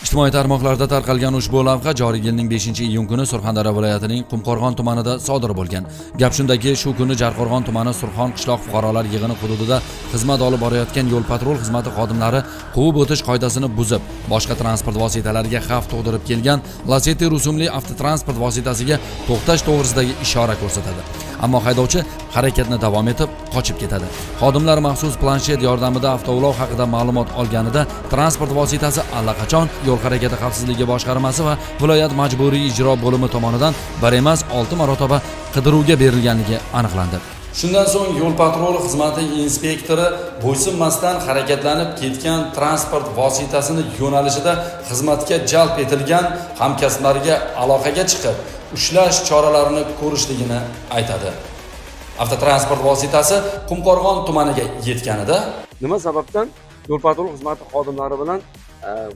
Ijtimoiy tarmoqlarda tarqalgan ushbu lavha joriy yilning 5-iyun kuni Surxondaryo viloyatining Qumqo'rg'on tumanida sodir bo'lgan. Gap shundaki, shu kuni Jarqo'rg'on tumani Surxon qishloq fuqarolar yig'ini hududida xizmat olib borayotgan yo'l patrul xizmati xodimlari quvib o'tish qoidasini buzib, boshqa transport vositalariga xavf tug'dirib kelgan Lacetti rusumli avtotransport vositasiga to'xtash to'g'risidagi ishora ko'rsatadi. Ammo haydovchi harakatni davom etib qochib ketadi. Xodimlar maxsus planshet yordamida avtoulov haqida ma'lumot olganida transport vositasi allaqachon yo'l harakati xavfsizligi boshqarmasi va viloyat majburiy ijro bo'limi tomonidan bir emas 6 marotaba qidiruvga berilganligi aniqlandi. Shundan so'ng yo'l patrul xizmati inspektori bo'ysunmasdan harakatlanib ketgan transport vositasini yo'nalishida xizmatga jalb etilgan hamkasblariga aloqaga chiqib, ushlash choralarini ko'rishligini aytadi. Avtotransport vositasi Qumqo'rg'on tumaniga yetganida nima sababdan yo'l patrul xizmati xodimlari bilan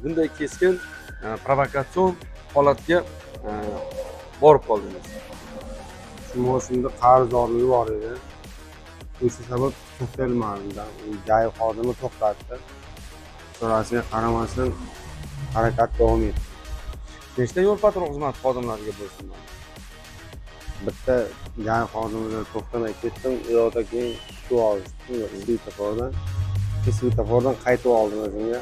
bunday keskin provokatsion holatga borib qoldingiz? Shunda qarzdorligi bor edi. O'sha sabab to'xtalmadim. Joy xodimi to'xtatdi. So'rasiga qaramasdan harakat davom etdi. Nechta yo'l patrul xizmati xodimlariga bo'lsinlar? Bitta joy xodimiga to'xtamay ketdim. U yoqda keyin shu olishdim. Svetofordan qaytib oldim o'zimga.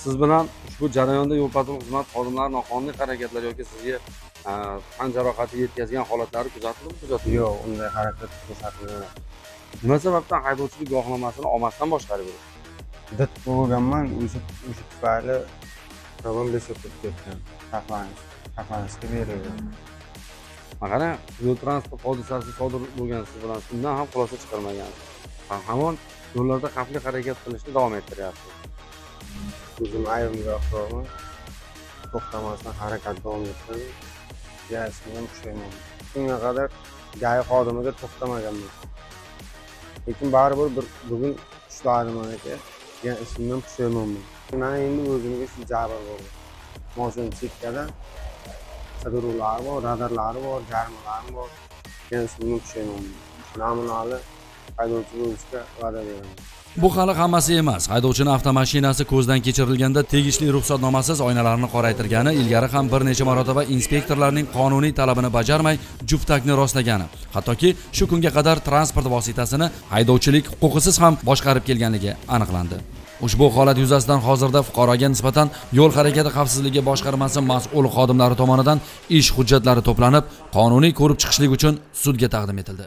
Siz bilan ushbu jarayonda yo'l patrul xizmat xodimlari noqonuniy harakatlar yoki sizga tan jarohati yetkazgan holatlari kuzatildi? Yo'q, unday harakat ko'rsatilmagan. Nima sababdan haydovchilik guvohnomasini olmasdan boshqarib yuribsiz? Dit bo'lganman, o'sha tufayli problem besotib ketgan. Saqlanishga berilgan. Mana yo'l transport hodisasi sodir bo'lgan siz bilan shundan ham xulosa chiqarmagansiz. Hamon yo'llarda xavfli harakat qilishni davom ettiryapsiz. O'zim ayrimga aqroman. To'xtamasdan harakat davom etdim. Yashimdan pushayman. Shunga qadar joy xodimiga to'xtamaganman. Lekin baribir bugun ushladim aka. Men ishimdan pushaymanman. Mana endi o'zimga shu jabr bo'ldi. Mashina chekkada qidiruvlar bor, radarlari bor, jarimalar bor. Men ishimdan pushaymanman. Namunali haydovchi bo'lishga va'da beraman. Bu hali hammasi emas. Haydovchining avtomashinasi ko'zdan kechirilganda tegishli ruxsatnomasiz oynalarni qoraytirgani, ilgari ham bir necha marotaba inspektorlarning qonuniy talabini bajarmay juftakni rostlagani, hattoki shu kunga qadar transport vositasini haydovchilik huquqisiz ham boshqarib kelganligi aniqlandi. Ushbu holat yuzasidan hozirda fuqaroga nisbatan yo'l harakati xavfsizligi boshqarmasi mas'ul xodimlari tomonidan ish hujjatlari to'planib, qonuniy ko'rib chiqishlik uchun sudga taqdim etildi.